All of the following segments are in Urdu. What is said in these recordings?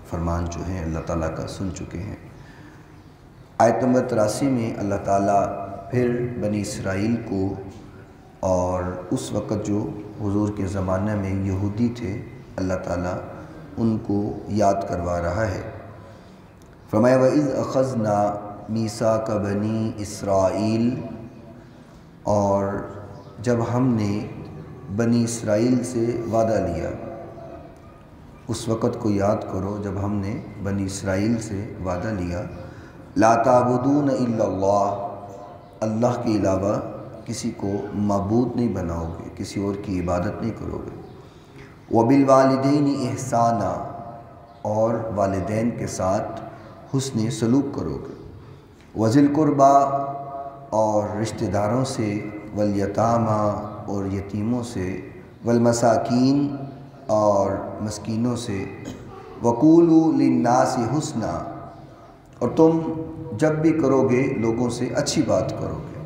فرمان جو ہیں اللہ تعالیٰ کا سن چکے ہیں۔ آیت نمبر 83 میں اللہ تعالیٰ پھر بنی اسرائیل کو اور اس وقت جو حضور کے زمانہ میں یہودی تھے اللہ تعالیٰ ان کو یاد کروا رہا ہے۔ فرمایا وَإِذْ أَخَذْنَا مِيثَاقَ بَنِي اسرائیل، اور جب ہم نے بنی اسرائیل سے وعدہ لیا، اس وقت کو یاد کرو جب ہم نے بنی اسرائیل سے وعدہ لیا، لا تعبدون الا اللہ، اللہ کے علاوہ کسی کو معبود نہیں بناؤ گے، کسی اور کی عبادت نہیں کرو گے، وبالوالدین احسانا، اور والدین کے ساتھ حسن سلوک کرو گے، وذی القربیٰ، اور رشتہ داروں سے، والیتامیٰ، اور یتیموں سے، والمساکین، اور مسکینوں سے، وقولوا للناس حسنا، اور تم جب بھی کرو گے لوگوں سے اچھی بات کرو گے۔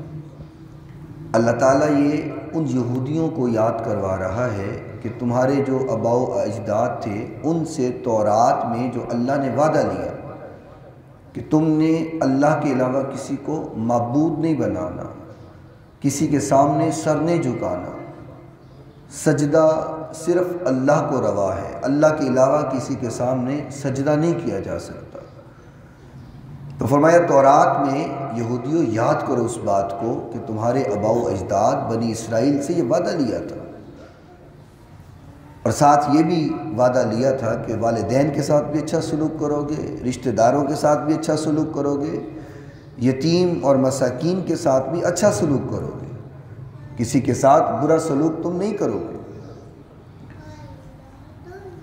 اللہ تعالیٰ یہ ان یہودیوں کو یاد کروا رہا ہے کہ تمہارے جو آباء و اجداد تھے ان سے تورات میں جو اللہ نے وعدہ لیا کہ تم نے اللہ کے علاوہ کسی کو معبود نہیں بنانا، کسی کے سامنے سر نہیں جھکانا، سجدہ صرف اللہ کو روا ہے، اللہ کے علاوہ کسی کے سامنے سجدہ نہیں کیا جا سکتا۔ تو فرمایا تورات میں یہودیوں یاد کرو اس بات کو کہ تمہارے آباء و اجداد بنی اسرائیل سے یہ وعدہ لیا تھا، اور ساتھ یہ بھی وعدہ لیا تھا کہ والدین کے ساتھ بھی اچھا سلوک کرو گے، رشتہ داروں کے ساتھ بھی اچھا سلوک کرو گے، یتیم اور مساکین کے ساتھ بھی اچھا سلوک کرو گے، کسی کے ساتھ برا سلوک تم نہیں کرو گے،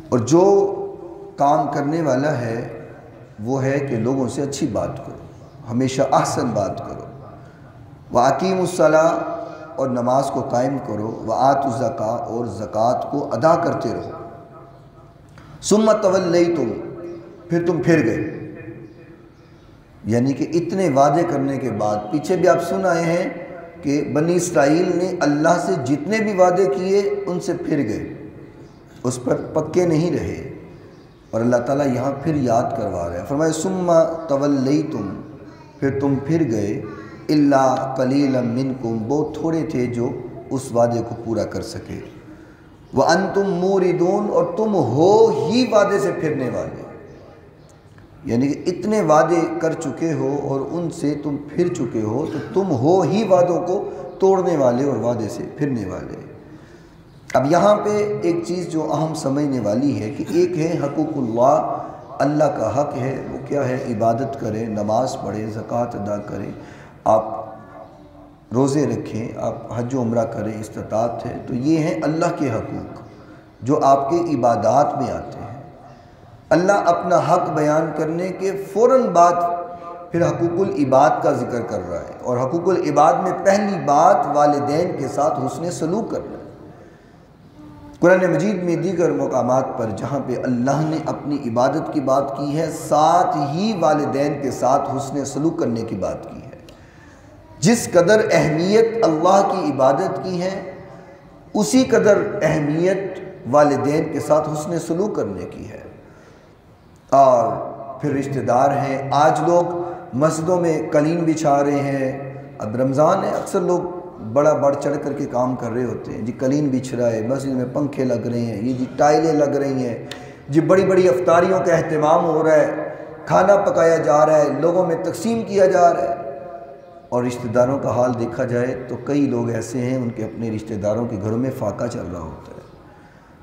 اور جو کام کرنے والا ہے وہ ہے کہ لوگوں سے اچھی بات کرو، ہمیشہ احسن بات کرو، وَأَقِيمُوا الصَّلَاةَ، اور نماز کو قائم کرو، وَآتُوا الزَّكَاةَ، اور زکوٰۃ کو ادا کرتے رہو، ثُمَّ تَوَلَّيْتُمْ، پھر تم پھر گئے، یعنی کہ اتنے وعدے کرنے کے بعد، پیچھے بھی آپ سن آئے ہیں کہ بنی اسرائیل نے اللہ سے جتنے بھی وعدے کیے ان سے پھر گئے، اس پر پکے نہیں رہے، اور اللہ تعالیٰ یہاں پھر یاد کروا رہے ہیں۔ فرمایا ثُمَّ تَوَلَّيْتُمْ، پھر تم پھر گئے، إِلَّا قَلِيلًا مِّنْكُمْ، بہت تھوڑے تھے جو اس وعدے کو پورا کر سکے، وَأَنْتُمْ مُورِدُونَ، اور تم ہو ہی وعدے سے پھرنے والے، یعنی کہ اتنے وعدے کر چکے ہو اور ان سے تم پھر چکے ہو تو تم ہو ہی وعدوں کو توڑنے والے اور وعدے سے پھرنے والے۔ اب یہاں پہ ایک چیز جو اہم سمجھنے والی ہے کہ ایک ہے حقوق اللہ، اللہ کا حق ہے، وہ کیا ہے؟ عبادت کریں، نماز پڑھیں، زکوٰۃ ادا کریں، آپ روزے رکھیں، آپ حج و عمرہ کریں، استطاعت ہے، تو یہ ہیں اللہ کے حقوق جو آپ کے عبادات میں آتے ہیں۔ اللہ اپنا حق بیان کرنے کے فوراً بعد پھر حقوق العباد کا ذکر کر رہا ہے، اور حقوق العباد میں پہلی بات والدین کے ساتھ حسن سلوک کرنا ہے۔ قرآن مجید میں دیگر مقامات پر جہاں پہ اللہ نے اپنی عبادت کی بات کی ہے، ساتھ ہی والدین کے ساتھ حسن سلوک کرنے کی بات کی ہے۔ جس قدر اہمیت اللہ کی عبادت کی ہے اسی قدر اہمیت والدین کے ساتھ حسن سلوک کرنے کی ہے۔ اور پھر رشتہ دار ہیں، آج لوگ مسجدوں میں قالین بچھا رہے ہیں، اب رمضان ہے، اکثر لوگ بڑا بڑھ چڑھ کر کے کام کر رہے ہوتے ہیں، جی قالین بچھ رہا ہے، مسجد میں پنکھے لگ رہے ہیں، یہ جی ٹائلیں لگ رہی ہیں، جی بڑی بڑی افطاریوں کا اہتمام ہو رہا ہے، کھانا پکایا جا رہا ہے، لوگوں میں تقسیم کیا جا رہا ہے۔ اور رشتہ داروں کا حال دیکھا جائے تو کئی لوگ ایسے ہیں ان کے اپنے رشتہ داروں کے گھروں میں فاقہ چل رہا ہوتا ہے۔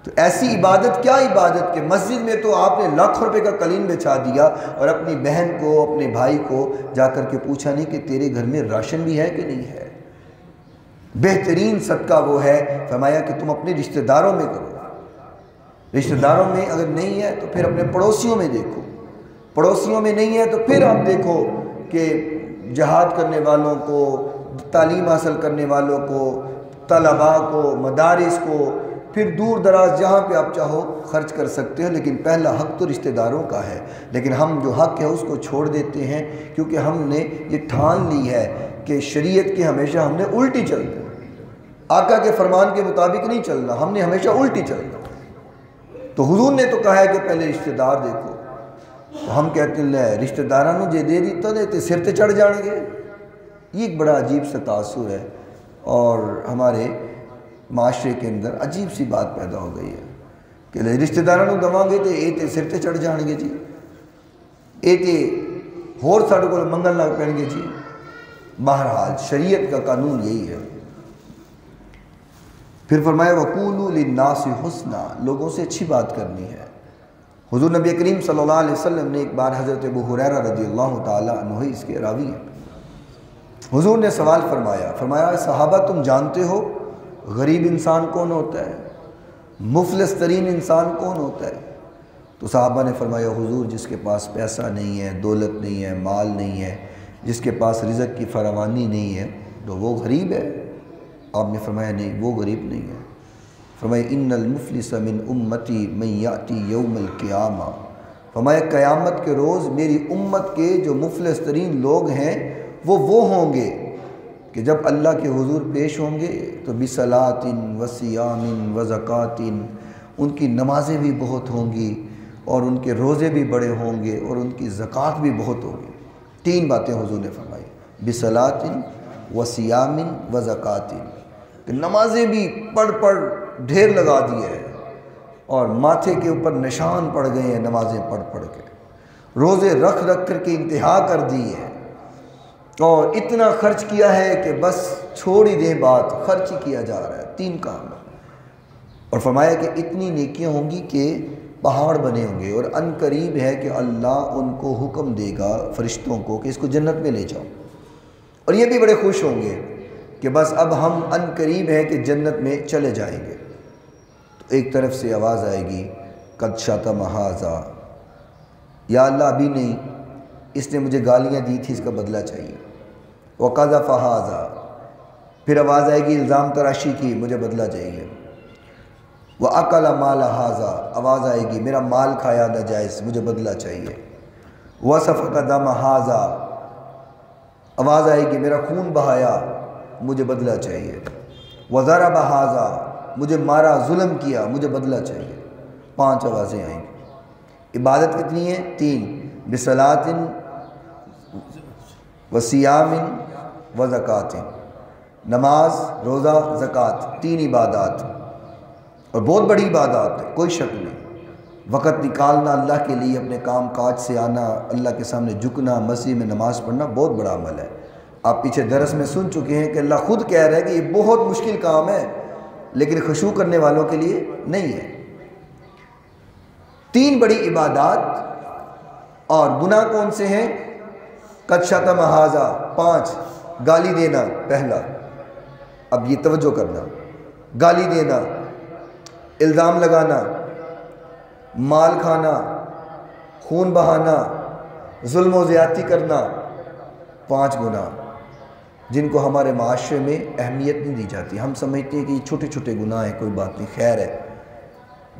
تو ایسی عبادت کیا عبادت کہ مسجد میں تو آپ نے لاکھ روپے کا قالین بچھا دیا اور اپنی بہن کو، اپنے بھائی کو جا کر کے پوچھا نہیں کہ تیرے گھر میں راشن بھی ہے کہ نہیں ہے۔ بہترین صدقہ وہ ہے، فرمایا کہ تم اپنے رشتہ داروں میں کرو، رشتہ داروں میں اگر نہیں ہے تو پھر اپنے پڑوسیوں میں دیکھو، پڑوسیوں میں نہیں ہے تو پھر آپ دیکھو کہ جہاد کرنے والوں کو، تعلیم حاصل کرنے والوں کو، طلباء کو، مدارس کو، پھر دور دراز جہاں پہ آپ چاہو خرچ کر سکتے ہو، لیکن پہلا حق تو رشتہ داروں کا ہے۔ لیکن ہم جو حق ہے اس کو چھوڑ دیتے ہیں کیونکہ ہم نے یہ ٹھان لی ہے کہ شریعت کی ہمیشہ ہم نے الٹی چلنا، آقا کے فرمان کے مطابق نہیں چلنا، ہم نے ہمیشہ الٹی چلنا۔ تو حضور نے تو کہا ہے کہ پہلے رشتہ دار دیکھو، تو ہم کہتے ہیں لے رشتہ دارانوں جے دے دیتا نے تے سر تے چڑھ جان گے. یہ ایک بڑا عجیب سا تاثر ہے اور ہمارے معاشرے کے اندر عجیب سی بات پیدا ہو گئی ہے کہ رشتہ دارانوں دواں گے تے اے تے سر تے چڑھ جان گے جی, اے تے ہور ساڈے کول منگن لگ پین گے جی. بہرحال شریعت کا قانون یہی ہے. پھر فرمایا وَقُولُوا لِلنَّاسِ حُسْنًا, لوگوں سے اچھی بات کرنی ہے. حضور نبی کریم صلی اللہ علیہ وسلم نے ایک بار حضرت ابو ہریرہ رضی اللہ تعالیٰ عنہ اس کے راوی ہیں, حضور نے سوال فرمایا صحابہ تم جانتے ہو غریب انسان کون ہوتا ہے, مفلس ترین انسان کون ہوتا ہے؟ تو صحابہ نے فرمایا حضور جس کے پاس پیسہ نہیں ہے, دولت نہیں ہے, مال نہیں ہے, جس کے پاس رزق کی فراوانی نہیں ہے تو وہ غریب ہے. آپ نے فرمایا نہیں وہ غریب نہیں ہے. فرمایا ان المفلس من امتی من یاتی یوم القیامہ, فرمایا قیامت کے روز میری امت کے جو مفلس ترین لوگ ہیں وہ ہوں گے کہ جب اللہ کے حضور پیش ہوں گے تو بصلاۃ وصیام وزکوٰۃ, ان کی نمازیں بھی بہت ہوں گی اور ان کے روزے بھی بڑے ہوں گے اور ان کی زکوٰۃ بھی بہت ہوگی. 3 باتیں حضور نے فرمائی, بصلاۃ وصیام وزکوٰۃ, کہ نمازیں بھی پڑھ ڈھیر لگا دی ہے اور ماتھے کے اوپر نشان پڑ گئے ہیں نمازیں پڑھ کے, روزے رکھ کر کے انتہا کر دی ہے اور اتنا خرچ کیا ہے کہ بس چھوڑ ہی دیں بات, خرچ ہی کیا جا رہا ہے. 3 کام ہے. اور فرمایا کہ اتنی نیکیاں ہوں گی کہ پہاڑ بنے ہوں گے اور ان قریب ہے کہ اللہ ان کو حکم دے گا فرشتوں کو کہ اس کو جنت میں لے جاؤ, اور یہ بھی بڑے خوش ہوں گے کہ بس اب ہم ان قریب ہے کہ جنت میں چلے جائیں گے. تو ایک طرف سے آواز آئے گی قد شتم ھذا, یا اللہ ابھی نہیں, اس نے مجھے گالیاں دی تھی اس کا بدلہ چاہیے. وقذف ھذا, پھر آواز آئے گی الزام تراشی کی, مجھے بدلہ چاہیے. وَأَكَلَ مَالَ ھذا, آواز آئے گی میرا مال کھایا ناجائز, مجھے بدلہ چاہیے. وَسَفَكَ دَمَ ھذا, آواز آئے گی میرا خون بہایا, مجھے بدلہ چاہیے. وَضَرَبَ ھذا, مجھے مارا, ظلم کیا, مجھے بدلہ چاہیے. 5 آوازیں آئیں گی. عبادت کتنی ہے؟ 3, بصلاۃ وصیام وزکوٰۃ, نماز, روزہ, زکوٰۃ, 3 عبادات اور بہت بڑی عبادات ہے, کوئی شک نہیں. وقت نکالنا اللہ کے لیے, اپنے کام کاج سے آنا, اللہ کے سامنے جھکنا, مسجد میں نماز پڑھنا بہت بڑا عمل ہے. آپ پیچھے درس میں سن چکے ہیں کہ اللہ خود کہہ رہا ہے کہ یہ بہت مشکل کام ہے لیکن خشوع کرنے والوں کے لیے نہیں ہے. 3 بڑی عبادات. اور گناہ کون سے ہیں؟ قد شتم ھذا, 5 گالی دینا پہلا. اب یہ توجہ کرنا, گالی دینا, الزام لگانا, مال کھانا, خون بہانا, ظلم و زیادتی کرنا, 5 گناہ جن کو ہمارے معاشرے میں اہمیت نہیں دی جاتی. ہم سمجھتے ہیں کہ یہ چھوٹے چھوٹے گناہ ہیں, کوئی بات نہیں, خیر ہے.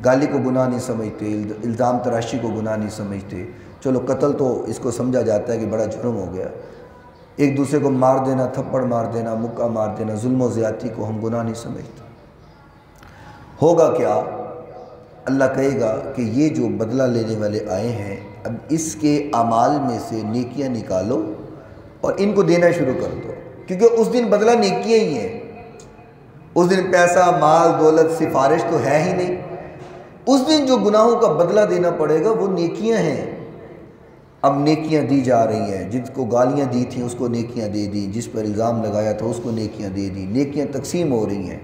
گالی کو گناہ نہیں سمجھتے, الزام تراشی کو گناہ نہیں سمجھتے. چلو قتل تو اس کو سمجھا جاتا ہے کہ بڑا جرم ہو گیا. ایک دوسرے کو مار دینا, تھپڑ مار دینا, مکہ مار دینا, ظلم و زیادتی کو ہم گناہ نہیں سمجھتے. ہوگا کیا؟ اللہ کہے گا کہ یہ جو بدلہ لینے والے آئے ہیں اب اس کے اعمال میں سے نیکیاں نکالو اور ان کو دینا شروع کر دو, کیونکہ اس دن بدلہ نیکیاں ہی ہیں. اس دن پیسہ, مال, دولت, سفارش تو ہے ہی نہیں. اس دن جو گناہوں کا بدلہ دینا پڑے گا وہ نیکیاں ہیں. اب نیکیاں دی جا رہی ہیں, جس کو گالیاں دی تھیں اس کو نیکیاں دے دی, جس پر الزام لگایا تھا اس کو نیکیاں دے دی. نیکیاں تقسیم ہو رہی ہیں,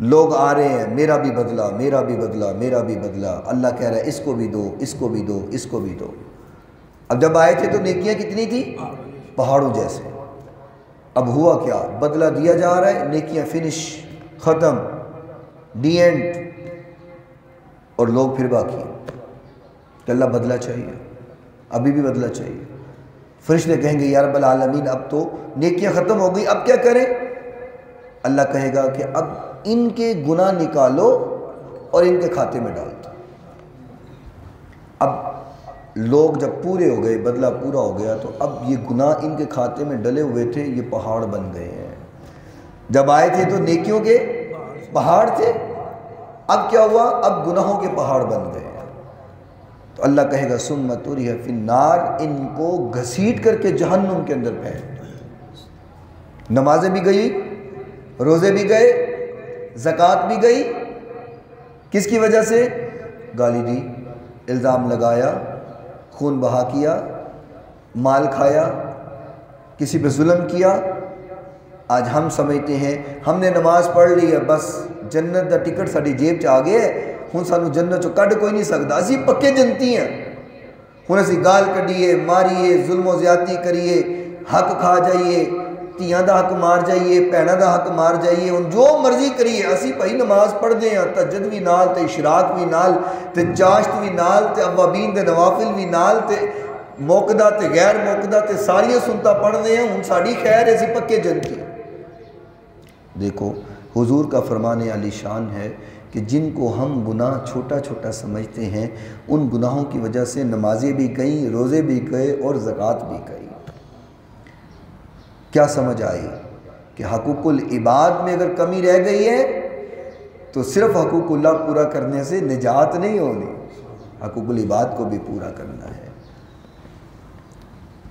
لوگ آ رہے ہیں میرا بھی بدلہ, میرا بھی بدلہ, میرا بھی بدلہ. اللہ کہہ رہا ہے اس کو بھی دو, اس کو بھی دو, اس کو بھی دو. اب جب آئے تھے تو نیکیاں کتنی تھی؟ پہاڑوں جیسے. اب ہوا کیا؟ بدلہ دیا جا رہا ہے, نیکیاں فنش, ختم, دی اینڈ. اور لوگ پھر باقی ہیں کہ اللہ بدلہ چاہیے, ابھی بھی بدلہ چاہیے. فرشتے کہیں گے یا رب العالمین اب تو نیکیاں ختم ہو گئی, اب کیا کریں؟ اللہ کہے گا کہ اب ان کے گناہ نکالو اور ان کے کھاتے میں ڈال دو. اب لوگ جب پورے ہو گئے, بدلہ پورا ہو گیا, تو اب یہ گناہ ان کے کھاتے میں ڈلے ہوئے تھے, یہ پہاڑ بن گئے ہیں. جب آئے تھے تو نیکیوں کے پہاڑ تھے, اب کیا ہوا؟ اب گناہوں کے پہاڑ بن گئے ہیں. تو اللہ کہے گا ثم طرح فی النار، ان کو گھسیٹ کر کے جہنم کے اندر پھینک دو۔ نمازیں بھی گئی، روزے بھی گئے، زکوٰۃ بھی گئی، کس کی وجہ سے؟ گالی دی، الزام لگایا، خون بہا کیا، مال کھایا، کسی پہ ظلم کیا۔ آج ہم سمجھتے ہیں ہم نے نماز پڑھ لی ہے بس جنت دا ٹکٹ ساری جیب چ آ گیا ہے، ہن سانو جنت چوں کڈ کوئی نہیں سکدا، اسی پکے جنتی ہیں۔ ہن اسی گال کڈیے، ماریے، ظلم و زیادتی کریے، حق کھا جائیے، تیاں دا حق مار جائیے، بھیناں دا حق مار جائیے، ہن جو مرضی کریے، اسی بھائی نماز پڑھدے ہیں، تہجد بھی نال تے اشراق بھی نال تے چاشت بھی نال تے اوابین دے نوافل بھی نال تے موقدہ تے غیر موقدہ تے ساری سنتا پڑھدے ہیں، ہن ساڈی خیر ہے، اسی پکے جنتی۔ دیکھو حضور کا فرمان عالی شان ہے کہ جن کو ہم گناہ چھوٹا چھوٹا سمجھتے ہیں، ان گناہوں کی وجہ سے نمازیں بھی گئیں، روزے بھی گئے اور زکوٰۃ بھی گئی۔ کیا سمجھ آئی کہ حقوق العباد میں اگر کمی رہ گئی ہے تو صرف حقوق اللہ پورا کرنے سے نجات نہیں ہونی، حقوق العباد کو بھی پورا کرنا ہے۔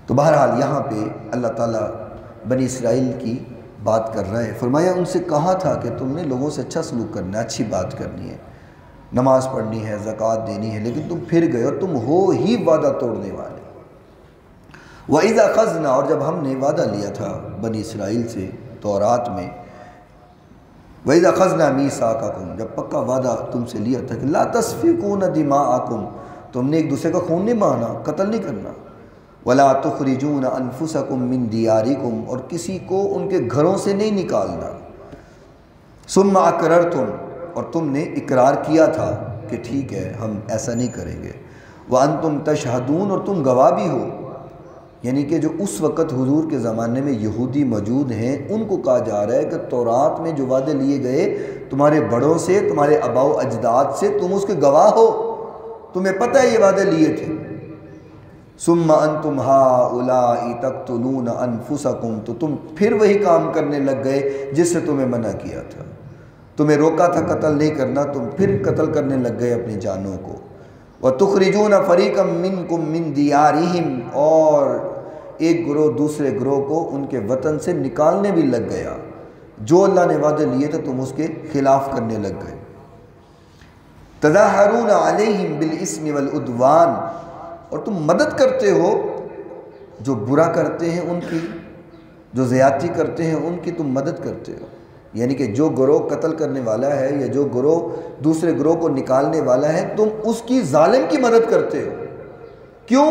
تو بہرحال یہاں پہ اللہ تعالیٰ بنی اسرائیل کی بات کر رہا ہے، فرمایا ان سے کہا تھا کہ تم نے لوگوں سے اچھا سلوک کرنا ہے، اچھی بات کرنی ہے، نماز پڑھنی ہے، زکوٰۃ دینی ہے، لیکن تم پھر گئے اور تم ہو ہی وعدہ توڑنے والے۔ وَإِذَا أَخَذْنَا، اور جب ہم نے وعدہ لیا تھا بنی اسرائیل سے تورات میں، وَإِذَا أَخَذْنَا مِيثَاقَكُمْ، جب پکا وعدہ تم سے لیا تھا کہ لَا تَسْفِكُونَ دِمَاءَكُمْ، تم نے ایک دوسرے کا خون نہیں بہانا، قتل نہیں کرنا، وَلَا تُخْرِجُونَ أَنفُسَكُم مِّن دِيَارِكُمْ، اور کسی کو ان کے گھروں سے نہیں نکالنا، ثُمَّ أَقْرَرْتُمْ، اور تم نے اقرار کیا تھا کہ ٹھیک ہے ہم ایسا نہیں کریں گے، وَأَنتُمْ تَشْهَدُونَ، اور تم گواہ بھی ہو، یعنی کہ جو اس وقت حضور کے زمانے میں یہودی موجود ہیں ان کو کہا جا رہا ہے کہ تورات میں جو وعدے لیے گئے تمہارے بڑوں سے، تمہارے آباء و اجداد سے، تم اس کے گواہ ہو، تمہیں پتہ ہے یہ وعدے لیے تھے۔ ثم انتم ہؤلاء تقتلون انفسکم، تو تم پھر وہی کام کرنے لگ گئے جس سے تمہیں منع کیا تھا، تمہیں روکا تھا قتل نہیں کرنا، تم پھر قتل کرنے لگ گئے اپنی جانوں کو۔ وتخرجون فریقا منکم من دیارہم، اور ایک گروہ دوسرے گروہ کو ان کے وطن سے نکالنے بھی لگ گیا، جو اللہ نے وعدے لیے تھے تم اس کے خلاف کرنے لگ گئے۔ تظاہرون علیہم بالاسم والعدوان، اور تم مدد کرتے ہو جو برا کرتے ہیں ان کی، جو زیادتی کرتے ہیں ان کی تم مدد کرتے ہو، یعنی کہ جو گروہ قتل کرنے والا ہے یا جو گروہ دوسرے گروہ کو نکالنے والا ہے تم اس کی ظالم کی مدد کرتے ہو، کیوں؟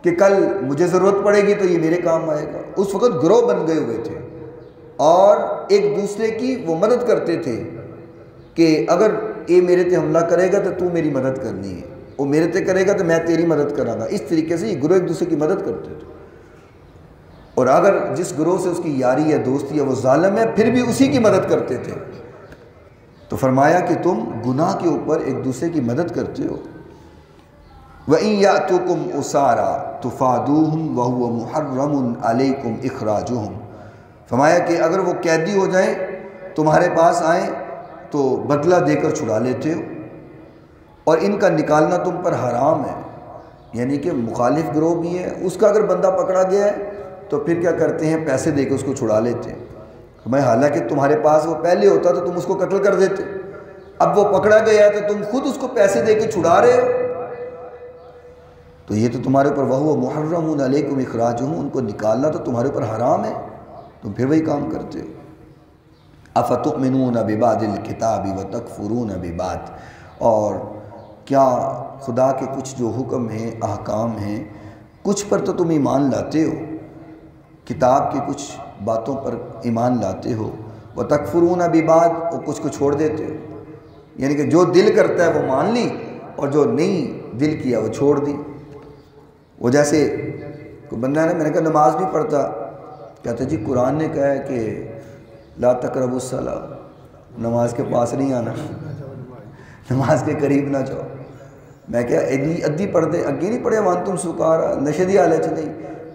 کہ کل مجھے ضرورت پڑے گی تو یہ میرے کام آئے گا۔ اس وقت گروہ بن گئے ہوئے تھے اور ایک دوسرے کی وہ مدد کرتے تھے کہ اگر یہ میرے تے حملہ کرے گا تو میری مدد کرنی ہے، وہ میرے تے کرے گا تو میں تیری مدد کراں گا۔ اس طریقے سے یہ گروہ ایک دوسرے کی مدد کرتے تھے، اور اگر جس گروہ سے اس کی یاری یا دوستی ہے وہ ظالم ہے پھر بھی اسی کی مدد کرتے تھے۔ تو فرمایا کہ تم گناہ کے اوپر ایک دوسرے کی مدد کرتے ہو۔ وَإِن يَأْتُكُمْ أُسَارَىٰ تُفَادُوهُمْ وَهُوَ مُحَرَّمٌ عَلَيْكُمْ إِخْرَاجُهُمْ، فرمایا کہ اگر وہ قیدی ہو جائیں تمہارے پاس آئیں تو بدلہ دے کر چھڑا لیتے ہو، اور ان کا نکالنا تم پر حرام ہے، یعنی کہ مخالف گروہ بھی ہے، اس کا اگر بندہ پکڑا گیا ہے تو پھر کیا کرتے ہیں، پیسے دے کے اس کو چھڑا لیتے ہیں۔ میں حالانکہ تمہارے پاس وہ پہلے ہوتا تو تم اس کو قتل کر دیتے، اب وہ پکڑا گیا تو تم خود اس کو پیسے دے کے چھڑا رہے ہو، تو یہ تو تمہارے اوپر وَهُوَ مُحَرَّمٌ عَلَيْكُمْ إِخْرَاجُهُمْ، ان کو نکالنا تو تمہارے اوپر حرام ہے، تم پھر وہی کام کرتے ہو۔ أَفَتُؤْمِنُونَ بِبَعْضِ الْكِتَابِ وَتَكْفُرُونَ بِبَعْضٍ، اور کیا خدا کے کچھ جو حکم ہیں احکام ہیں کچھ پر تو تم ایمان لاتے ہو، کتاب کی کچھ باتوں پر ایمان لاتے ہو، وَتَكْفُرُونَ بِبَعْضٍ، اور کچھ کو چھوڑ دیتے ہو، یعنی کہ جو دل کرتا ہے وہ مان لی اور جو نہیں دل کیا وہ چھوڑ دی۔ وہ جیسے کوئی بندہ ہے نا، میں نے کہا نماز نہیں پڑھتا، کہتا جی قرآن نے کہا ہے کہ لا تقربوا الصلاۃ، نماز کے پاس نہیں آنا، نماز کے قریب نہ جاؤ۔ میں کہا ادھی پڑھ دے، اگے نہیں پڑھے وانتم سکارا، نشے دی حالت نہیں،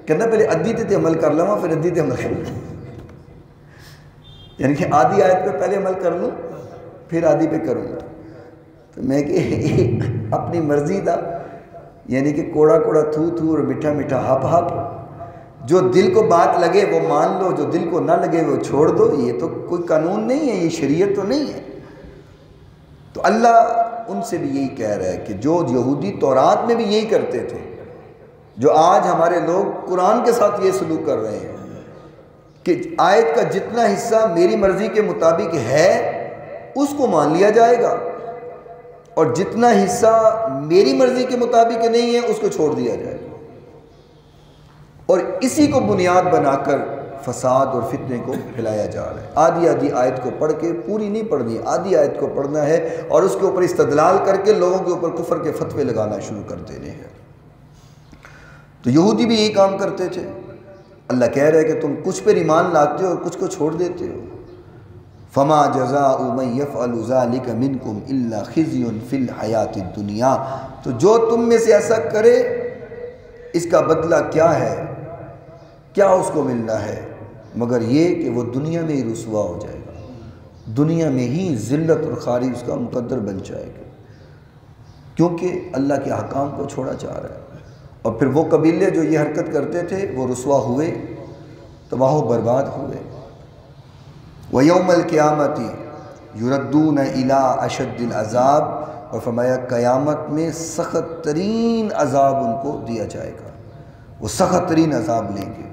کہنا پہلے ادھی تے عمل کر لواں پھر ادھی تے عمل کر لوں، یعنی کہ آدھی آیت پہ پہلے عمل کر لوں پھر آدھی پہ کروں گا۔ تو میں کہ اپنی مرضی دا یعنی کہ کوڑا کوڑا تھو تھو اور میٹھا میٹھا ہپ ہپ، جو دل کو بات لگے وہ مان لو، جو دل کو نہ لگے وہ چھوڑ دو. یہ تو کوئی قانون نہیں ہے، یہ شریعت تو نہیں ہے. تو اللہ ان سے بھی یہی کہہ رہا ہے کہ جو یہودی تورات میں بھی یہی کرتے تھے، جو آج ہمارے لوگ قرآن کے ساتھ یہ سلوک کر رہے ہیں کہ آیت کا جتنا حصہ میری مرضی کے مطابق ہے اس کو مان لیا جائے گا، اور جتنا حصہ میری مرضی کے مطابق نہیں ہے اس کو چھوڑ دیا جائے گا. اور اسی کو بنیاد بنا کر فساد اور فتنے کو پھیلایا جا رہا ہے. آدھی آدھی آیت کو پڑھ کے، پوری نہیں پڑھنی، آدھی آیت کو پڑھنا ہے اور اس کے اوپر استدلال کر کے لوگوں کے اوپر کفر کے فتوے لگانا شروع کر دینے ہیں. تو یہودی بھی یہی کام کرتے تھے. اللہ کہہ رہے کہ تم کچھ پر ایمان لاتے ہو اور کچھ کو چھوڑ دیتے ہو. فما جزاء من يفعل ذلك منكم الا خزي في الحیات الدنیا. تو جو تم میں سے ایسا کرے اس کا بدلہ کیا ہے، کیا اس کو ملنا ہے، مگر یہ کہ وہ دنیا میں ہی رسوا ہو جائے گا، دنیا میں ہی ذلت اور خاری اس کا مقدر بن جائے گا، کیونکہ اللہ کے احکام کو چھوڑا جا رہا ہے. اور پھر وہ قبیلے جو یہ حرکت کرتے تھے وہ رسوا ہوئے، تباہ و برباد ہوئے. وَيَوْمَ الْقِيَامَةِ يُرَدُّونَ إِلَىٰ أَشَدِّ الْعَذَابِ. اور فرمایا قیامت میں سخت ترین عذاب ان کو دیا جائے گا، وہ سخت ترین عذاب لیں گے.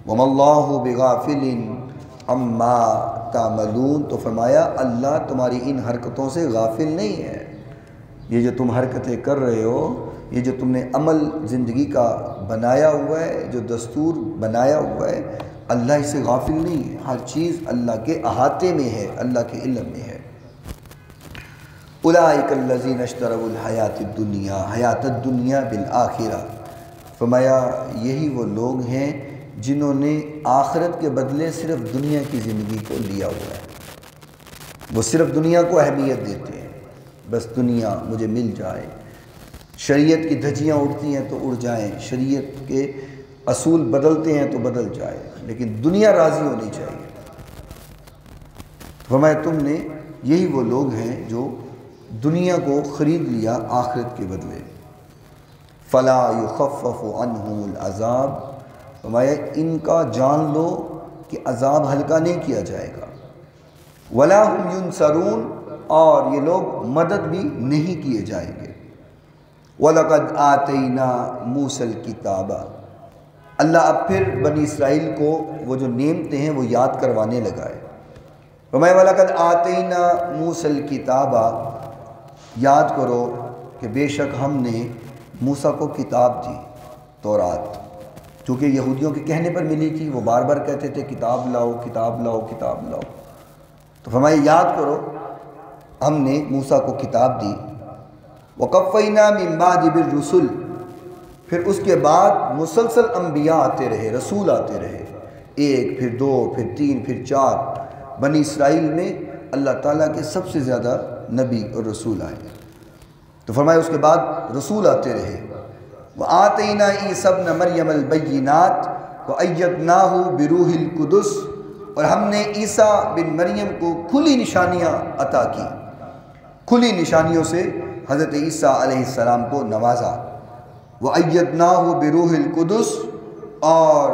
وَمَا اللَّهُ بِغَافِلٍ عَمَّا تَعْمَلُونَ. تو فرمایا اللہ تمہاری ان حرکتوں سے غافل نہیں ہے. یہ جو تم حرکتیں کر رہے ہو، یہ جو تم نے عمل زندگی کا بنایا ہوا ہے، جو دستور بنایا ہوا ہے، اللہ اس سے غافل نہیں ہے. ہر چیز اللہ کے احاطے میں ہے، اللہ کے علم میں ہے. اولئک الذین اشتروا الحیات الدنیا حیات الدنیا بالآخرہ. فرمایا یہی وہ لوگ ہیں جنہوں نے آخرت کے بدلے صرف دنیا کی زندگی کو لیا ہوا ہے. وہ صرف دنیا کو اہمیت دیتے ہیں، بس دنیا مجھے مل جائے. شریعت کی دھجیاں اڑتی ہیں تو اڑ جائیں، شریعت کے اصول بدلتے ہیں تو بدل جائے، لیکن دنیا راضی ہونی چاہیے. فرمایا تم نے، یہی وہ لوگ ہیں جو دنیا کو خرید لیا آخرت کے بدلے. فلا یخفف عنہم العذاب. فرمایا ان کا جان لو کہ عذاب ہلکا نہیں کیا جائے گا. ولا هم ینصرون. اور یہ لوگ مدد بھی نہیں کیے جائیں گے. وَلَقَدْ آتَيْنَا مُوسَى الْكِتَابَ. اللہ اب پھر بنی اسرائیل کو وہ جو نعمتیں ہیں وہ یاد کروانے لگا ہے. فرمایا وَلَقَدْ آتَيْنَا مُوسَى الْكِتَابَ. یاد کرو کہ بے شک ہم نے موسیٰ کو کتاب دی، تورات، چونکہ یہودیوں کے کہنے پر ملی تھی. وہ بار بار کہتے تھے کتاب لاؤ کتاب لاؤ کتاب لاؤ. تو فرمایا یاد کرو ہم نے موسیٰ کو کتاب دی. وَقَفَّيْنَا مِن بَعْدِ بِالرُّسُلِ. پھر اس کے بعد مسلسل انبیاء آتے رہے، رسول آتے رہے، ایک پھر دو پھر تین پھر چار. بنی اسرائیل میں اللہ تعالیٰ کے سب سے زیادہ نبی اور رسول آئے. تو فرمایا اس کے بعد رسول آتے رہے. وَآتَيْنَا عِیسَیٰ ابْنَ مَرْیَمَ الْبَیِّنَاتِ وَأَیَّدْنَاهُ بِرُوحِ الْقُدُسِ. اور ہم نے عیسیٰ بن مریم کو کھلی نشانیاں عطا کی، کھلی نشانیوں سے حضرت عیسیٰ علیہ السلام کو نوازا. وَأَیَّدْنَاهُ بِرُوحِ الْقُدُسِ. اور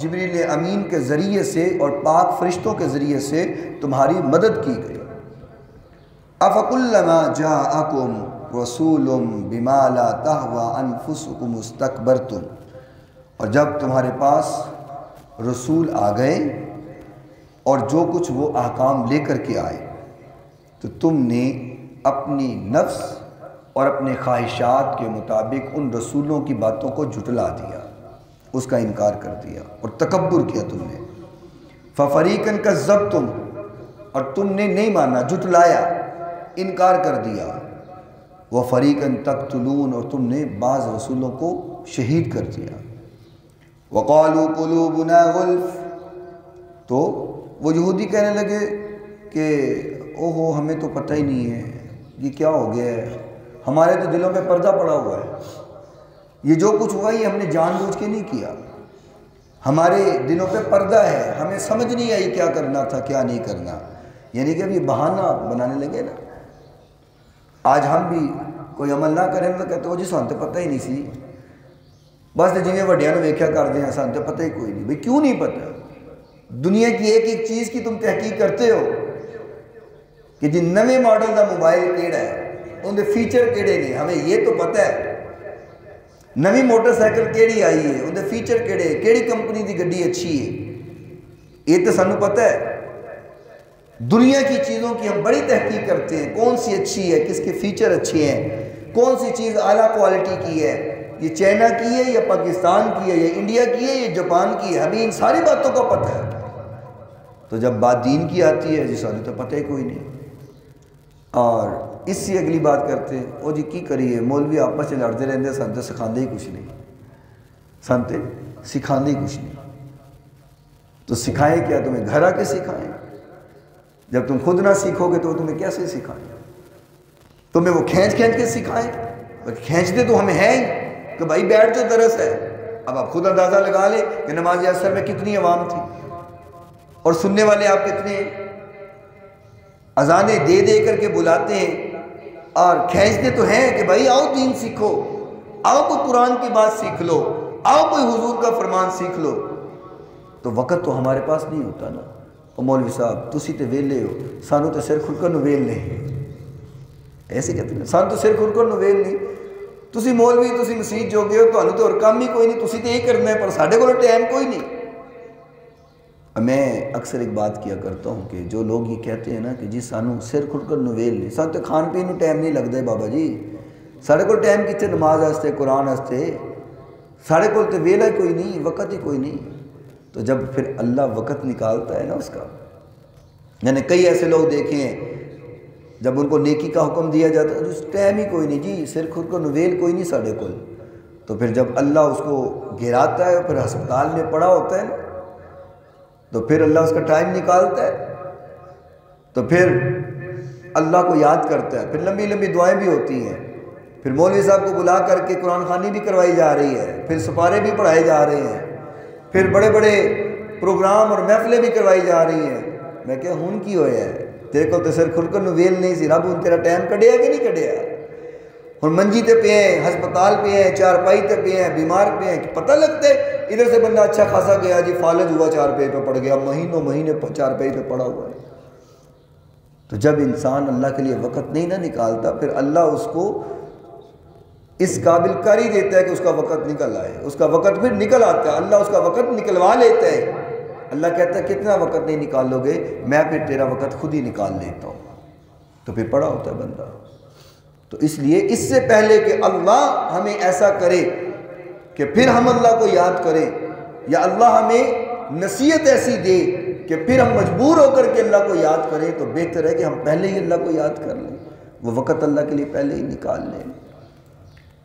جبریل امین کے ذریعے سے اور پاک فرشتوں کے ذریعے سے تمہاری مدد کی گئی. أَفَكُلَّمَا جَاءَكُمْ رَسُولٌ بِمَا لَا تَهْوَىٰ أَنفُسُكُمُ اسْتَكْبَرْتُمْ. اور جب تمہارے پاس رسول آ گئے اور جو کچھ وہ احکام لے کر کے آئے تو تم نے اپنی نفس اور اپنے خواہشات کے مطابق ان رسولوں کی باتوں کو جھٹلا دیا، اس کا انکار کر دیا اور تکبر کیا تم نے. فَفَرِيقًا كَذَّبْتُمْ. اور تم نے نہیں مانا، جھٹلایا، انکار کر دیا. وَفَرِيقًا تَقْتُلُونَ. اور تم نے بعض رسولوں کو شہید کر دیا. وَقَالُوا قُلُوبُنَا غُلْفٌ. تو وہ یہودی کہنے لگے کہ اوہو ہمیں تو پتہ ہی نہیں ہے یہ کیا ہو گیا ہے، ہمارے تو دلوں پہ پردہ پڑا ہوا ہے، یہ جو کچھ ہوا یہ ہم نے جان بوجھ کے نہیں کیا، ہمارے دلوں پہ پردہ ہے، ہمیں سمجھ نہیں آئی کیا کرنا تھا کیا نہیں کرنا. یعنی کہ اب یہ بہانہ بنانے لگے نا. آج ہم بھی کوئی عمل نہ کرے تو کہتے ہو جی سانوں تو پتہ ہی نہیں سی، بس جنہیں وڈیاں ویکھیا کرتے ہیں سانوں تو پتہ ہی کوئی نہیں۔ بھئی کیوں نہیں پتہ؟ دنیا کی ایک ایک چیز کی تم تحقیق کرتے ہو کہ جی نویں ماڈل دا موبائل کیڑا ہے، ان دے فیچر کیڑے نے، ہمیں یہ تو پتہ ہے۔ نویں موٹر سائیکل کیڑی آئی ہے، ان دے فیچر کیڑے، کیڑی کمپنی دی گڈی اچھی ہے، یہ تو سانوں پتہ ہے۔ دنیا کی چیزوں کی ہم بڑی تحقیق کرتے ہیں، کون سی اچھی ہے، کس کے فیچر اچھے ہیں، کون سی چیز اعلیٰ کوالٹی کی ہے، یہ چائنا کی ہے یا پاکستان کی ہے یا انڈیا کی ہے یا جاپان کی ہے، ہمیں ان ساری باتوں کا پتہ ہے۔ تو جب بات دین کی آتی ہے جی سانوں تو پتہ ہی کوئی نہیں۔ اور اس سے اگلی بات کرتے ہیں، او جی کی کریے مولوی آپس سے لڑتے رہتے، سانوں تو سکھاندے ہی کچھ نہیں، سانوں تو سکھاندے ہی کچھ نہیں۔ تو سکھائیں کیا؟ تمہیں گھر آ کے سکھائیں؟ جب تم خود نہ سیکھو گے تو تمہیں کیسے سکھائیں؟ تمہیں وہ کھینچ کے سکھائیں؟ کھینچتے تو ہمیں ہیں ہی کہ بھائی بیٹھ جو درس ہے۔ اب آپ خود اندازہ لگا لیں کہ نماز عصر میں کتنی عوام تھی اور سننے والے آپ کتنے ہیں۔ اذانیں دے دے کر کے بلاتے ہیں اور کھینچتے تو ہیں کہ بھائی آؤ دین سیکھو، آؤ کوئی قرآن کی بات سیکھ لو، آؤ کوئی حضور کا فرمان سیکھ لو۔ تو وقت تو ہمارے پاس نہیں ہوتا نا۔ اور مولوی صاحب تسی تے ویلے ہو، سانوں تے سر کھل ویل نہیں، ایسے کہتے ہیں سانوں تو سر کھل ویل نہیں۔ تسی مولوی تسی مسیح جو گئے ہو، تانوں تو اور کام ہی کوئی نہیں، تسی تے یہ کرنا ہے، پر ساڈے کول ٹائم کوئی نہیں۔ میں اکثر ایک بات کیا کرتا ہوں کہ جو لوگ یہ کہتے ہیں نا کہ جی سانوں سر کھل کر نویل نہیں، سانوں تے کھان پین نوں ٹائم نہیں لگتا ہے بابا جی، ساڈے کول ٹائم کتنے نماز واسطے، قرآن واسطے، ساڈے کول تے ویلا ہی کوئی نہیں، وقت ہی کوئی نہیں۔ تو جب پھر اللہ وقت نکالتا ہے نا اس کا، یعنی کئی ایسے لوگ دیکھے ہیں جب ان کو نیکی کا حکم دیا جاتا ہے اس ٹائم ہی کوئی نہیں جی، سر کھل کر نویل کوئی نہیں ساڈے کول۔ تو پھر جب اللہ اس کو گراتا ہے، پھر ہسپتال میں پڑا ہوتا ہے نا، تو پھر اللہ اس کا ٹائم نکالتا ہے، تو پھر اللہ کو یاد کرتا ہے، پھر لمبی لمبی دعائیں بھی ہوتی ہیں، پھر مولوی صاحب کو بلا کر کے قرآن خوانی بھی کروائی جا رہی ہے، پھر سپارے بھی پڑھائے جا رہے ہیں، پھر بڑے بڑے پروگرام اور محفلیں بھی کروائی جا رہی ہیں۔ میں کہا ہن کی ہویا ہے؟ تیرے کو تو سر کھل کر ویل نہیں سی، رب ہن تیرا ٹائم کڈیا کہ نہیں کڈیا؟ ہن منجی تے پہ ہیں، ہسپتال پہ ہیں، چارپائی تے پہ ہیں، بیمار پہ ہیں، پتہ لگتا ہے ادھر سے بندہ اچھا خاصا گیا جی فالج ہوا، چارپائی پہ پڑ گیا، مہینوں مہینے چارپائی پہ پڑا ہوا ہے۔ تو جب انسان اللہ کے لیے وقت نہیں نہ نکالتا، پھر اللہ اس کو اس قابل کر ہی دیتا ہے کہ اس کا وقت نکل آئے، اس کا وقت پھر نکل آتا ہے، اللہ اس کا وقت نکلوا لیتا ہے۔ اللہ کہتا ہے کتنا وقت نہیں نکالو گے، میں پھر تیرا وقت خود ہی نکال لیتا ہوں۔ تو پھر پڑا ہوتا ہے بندہ۔ تو اس لیے اس سے پہلے کہ اللہ ہمیں ایسا کرے کہ پھر ہم اللہ کو یاد کریں، یا اللہ ہمیں نصیحت ایسی دے کہ پھر ہم مجبور ہو کر کے اللہ کو یاد کریں، تو بہتر ہے کہ ہم پہلے ہی اللہ کو یاد کر لیں، وہ وقت اللہ کے لیے پہلے ہی نکال لیں۔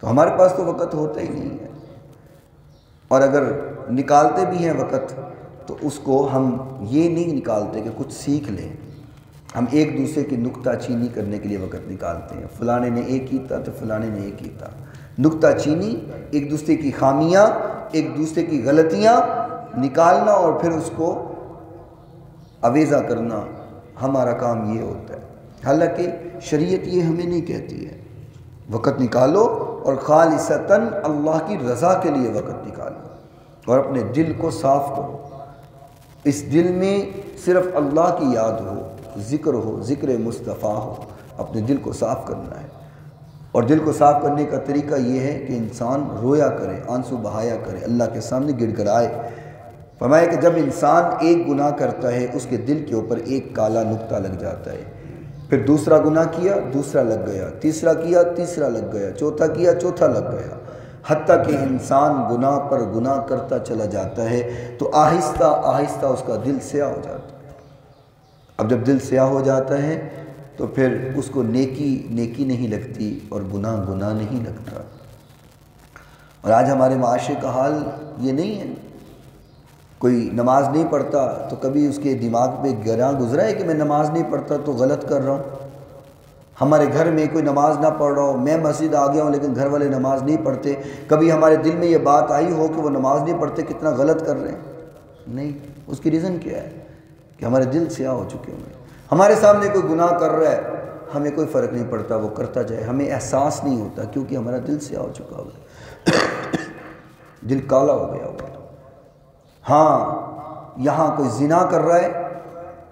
تو ہمارے پاس تو وقت ہوتا ہی نہیں ہے، اور اگر نکالتے بھی ہیں وقت تو اس کو ہم یہ نہیں نکالتے کہ کچھ سیکھ لیں، ہم ایک دوسرے کی نکتہ چینی کرنے کے لیے وقت نکالتے ہیں، فلانے نے ایک کیتا تو فلانے نے ایک کیتا، نکتہ چینی، ایک دوسرے کی خامیاں، ایک دوسرے کی غلطیاں نکالنا اور پھر اس کو اویزہ کرنا، ہمارا کام یہ ہوتا ہے۔ حالانکہ شریعت یہ ہمیں نہیں کہتی ہے، وقت نکالو اور خالصتاً اللہ کی رضا کے لیے وقت نکالو اور اپنے دل کو صاف کرو، اس دل میں صرف اللہ کی یاد ہو، ذکر مصطفیٰ ہو، اپنے دل کو صاف کرنا ہے۔ اور دل کو صاف کرنے کا طریقہ یہ ہے کہ انسان رویا کرے، آنسو بہایا کرے، اللہ کے سامنے گڑ گڑائے۔ فرمایا کہ جب انسان ایک گناہ کرتا ہے اس کے دل کے اوپر ایک کالا نقطہ لگ جاتا ہے، پھر دوسرا گناہ کیا، دوسرا لگ گیا، تیسرا کیا، تیسرا لگ گیا، چوتھا کیا، چوتھا لگ گیا، حتیٰ کہ انسان گناہ پر گناہ کرتا چلا جاتا ہے تو آہستہ آہستہ اس کا دل سیاہ ہو جاتا ہے۔ اب جب دل سیاہ ہو جاتا ہے تو پھر اس کو نیکی نیکی نہیں لگتی اور گناہ گناہ نہیں لگتا۔ اور آج ہمارے معاشرے کا حال یہ نہیں ہے، کوئی نماز نہیں پڑھتا تو کبھی اس کے دماغ پہ گراں گزرا ہے کہ میں نماز نہیں پڑھتا تو غلط کر رہا ہوں۔ ہمارے گھر میں کوئی نماز نہ پڑھ رہا ہو، میں مسجد آ گیا ہوں لیکن گھر والے نماز نہیں پڑھتے، کبھی ہمارے دل میں یہ بات آئی ہو کہ وہ نماز نہیں پڑھتے، کتنا غلط کر رہے ہیں؟ نہیں، اس کی ریزن کیا ہے کہ ہمارے دل سیاہ ہو چکے ہوئے ہیں۔ ہمارے سامنے کوئی گناہ کر رہا ہے ہمیں کوئی فرق نہیں پڑتا، وہ کرتا جائے، ہمیں احساس نہیں ہوتا کیونکہ ہمارا دل سیاہ ہو چکا ہوا ہے، دل کالا ہو گیا ہوا ہے۔ ہاں یہاں کوئی زنا کر رہا ہے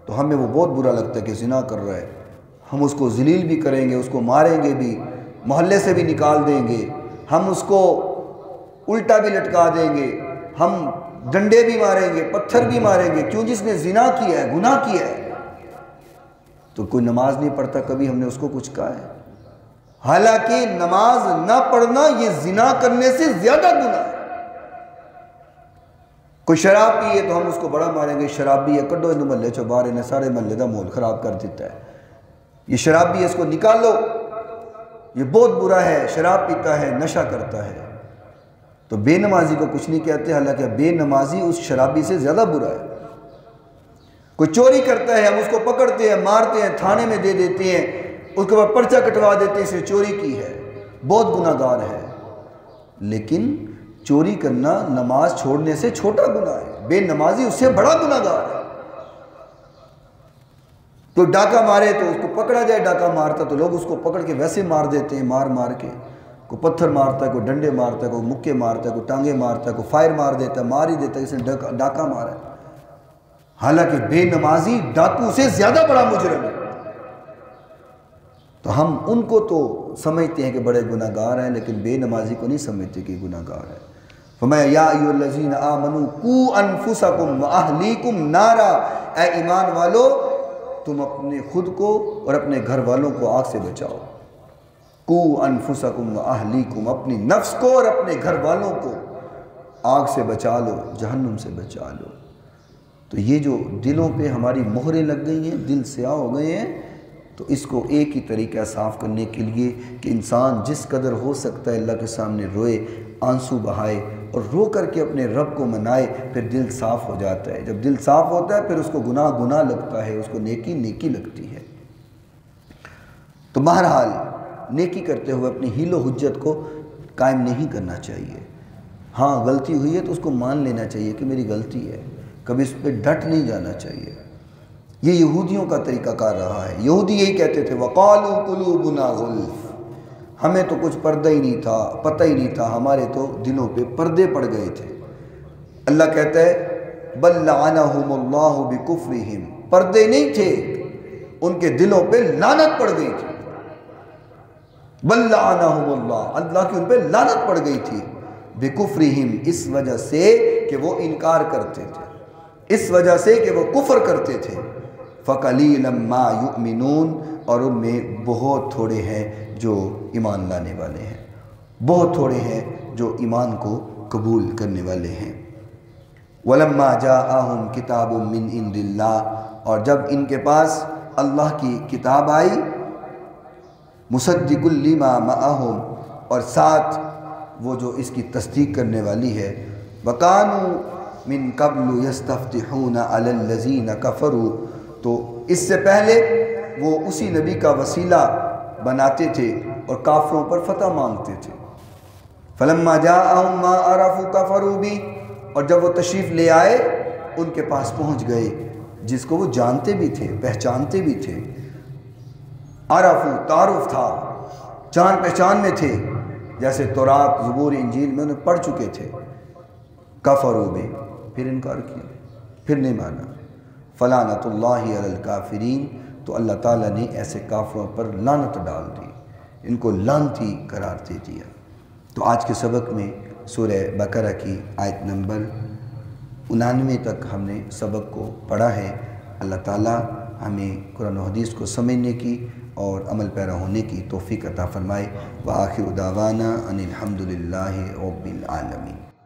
تو ہمیں وہ بہت برا لگتا ہے کہ زنا کر رہا ہے، ہم اس کو ذلیل بھی کریں گے، اس کو ماریں گے بھی، محلے سے بھی نکال دیں گے، ہم اس کو الٹا بھی لٹکا دیں گے، ہم ڈنڈے بھی ماریں گے، پتھر بھی ماریں گے، کیوں؟ جس نے زنا کیا ہے، گناہ کیا ہے۔ تو کوئی نماز نہیں پڑھتا، کبھی ہم نے اس کو کچھ کہا ہے؟ حالانکہ نماز نہ پڑھنا یہ زنا کرنے سے زیادہ گناہ ہے۔ کوئی شراب پیے تو ہم اس کو بڑا ماریں گے، شرابی ہے، کڈو انہوں محلے چو باہر، انہیں سارے محلے دا ماحول خراب کر دیتا ہے، یہ شرابی ہے، اس کو نکالو، یہ بہت برا ہے، شراب پیتا ہے، نشہ کرتا ہے۔ تو بے نمازی کو کچھ نہیں کہتے، حالانکہ بے نمازی اس شرابی سے زیادہ برا ہے۔ کوئی چوری کرتا ہے، ہم اس کو پکڑتے ہیں، مارتے ہیں، تھانے میں دے دیتے ہیں، اس کے بعد پرچہ کٹوا دیتے ہیں، اس نے چوری کی ہے، بہت گناہ گار ہے۔ لیکن چوری کرنا نماز چھوڑنے سے چھوٹا گناہ ہے، بے نمازی اس سے بڑا گناہ گار ہے۔ تو ڈاکہ مارے تو اس کو پکڑا جائے، ڈاکہ مارتا تو لوگ اس کو پکڑ کے ویسے مار دیتے ہیں، مار مار کے، کوئی پتھر مارتا ہے، کوئی ڈنڈے مارتا ہے، کوئی مکے مارتا ہے، کوئی ٹانگے مارتا ہے، کوئی فائر مار دیتا ہے، مار ہی دیتا ہے، اس نے ڈاکہ مارا ہے۔ حالانکہ بے نمازی ڈاکو سے زیادہ بڑا مجرم ہے۔ تو ہم ان کو تو سمجھتے ہیں کہ بڑے گناہ گار ہیں، لیکن بے نمازی کو نہیں سمجھتے کہ گناہ گار ہے۔ فرمایا یا ایھا الذین آمنوا قوا انفسکم واہلیکم نارا، اے ایمان والو تم اپنے خود کو اور اپنے گھر والوں کو آگ سے بچاؤ۔ قوا انفسکم واہلیکم، اپنی نفس کو اور اپنے گھر والوں کو آگ سے بچا لو، جہنم سے بچا لو۔ تو یہ جو دلوں پہ ہماری مہریں لگ گئی ہیں، دل سیاہ ہو گئے ہیں، تو اس کو ایک ہی طریقہ صاف کرنے کے لیے کہ انسان جس قدر ہو سکتا ہے اللہ کے سامنے روئے، آنسو بہائے اور رو کر کے اپنے رب کو منائے، پھر دل صاف ہو جاتا ہے۔ جب دل صاف ہوتا ہے پھر اس کو گناہ گناہ لگتا ہے، اس کو نیکی نیکی لگتی ہے۔ تو بہرحال نیکی کرتے ہوئے اپنی حیل و حجت کو قائم نہیں کرنا چاہیے۔ ہاں غلطی ہوئی ہے تو اس کو مان لینا چاہیے کہ میری غلطی ہے، کبھی اس پہ ڈٹ نہیں جانا چاہیے۔ یہ یہودیوں کا طریقہ کار رہا ہے، یہودی یہی کہتے تھے وَقَالُوا قُلُوبُنَا غُلْفٌ، ہمیں تو کچھ پردہ ہی نہیں تھا، پتہ ہی نہیں تھا، ہمارے تو دلوں پہ پردے پڑ گئے تھے۔ اللہ کہتا ہے بَلْ لَعَنَهُمُ اللَّهُ بِكُفْرِهِمْ، پردے نہیں تھے، ان کے دلوں پہ لعنت پڑ گئی تھی۔ بَلْ لَعَنَهُمُ اللَّهُ، اللہ کی ان پہ لعنت پڑ گئی تھی، بِكُفْرِهِمْ، اس وجہ سے کہ وہ انکار کرتے تھے، اس وجہ سے کہ وہ کفر کرتے تھے۔ فَقَلِيلًا مَا يُؤْمِنُونَ، اور ان میں بہت تھوڑے ہیں جو ایمان لانے والے ہیں، بہت تھوڑے ہیں جو ایمان کو قبول کرنے والے ہیں۔ وَلَمَّا جَاءَهُمْ كِتَابٌ مِّنْ عِنْدِ اللَّهِ، اور جب ان کے پاس اللہ کی کتاب آئی، مُصَدِّقٌ لِمَا مَعَهُمْ، اور ساتھ وہ جو اس کی تصدیق کرنے والی ہے، وَكَانُوا مِن قَبْلُ يَسْتَفْتِحُونَ عَلَى الَّذِينَ كَفَرُوا، تو اس سے پہلے وہ اسی نبی کا وسیلہ بناتے تھے اور کافروں پر فتح مانگتے تھے۔ فَلَمَّا جَاءَهُم مَّا عَرَفُوا كَفَرُوا بِهِ، اور جب وہ تشریف لے آئے ان کے پاس پہنچ گئے جس کو وہ جانتے بھی تھے، پہچانتے بھی تھے۔ عرفو، تعارف تھا، جان پہچان میں تھے، جیسے تورات، زبور، انجیل میں انہیں پڑھ چکے تھے۔ کفروا بہ، پھر انکار کیا، پھر نہیں مانا۔ فلعنۃ اللہ علی الکافرین، تو اللہ تعالیٰ نے ایسے کافروں پر لعنت ڈال دی، ان کو لعنتی قرار دے دیا۔ تو آج کے سبق میں سورہ بقرہ کی آیت نمبر 99 تک ہم نے سبق کو پڑھا ہے۔ اللہ تعالیٰ ہمیں قرآن و حدیث کو سمجھنے کی اور عمل پیرا ہونے کی توفیق عطا فرمائے۔ وآخر دعوانا ان الحمد للہ رب العالمین۔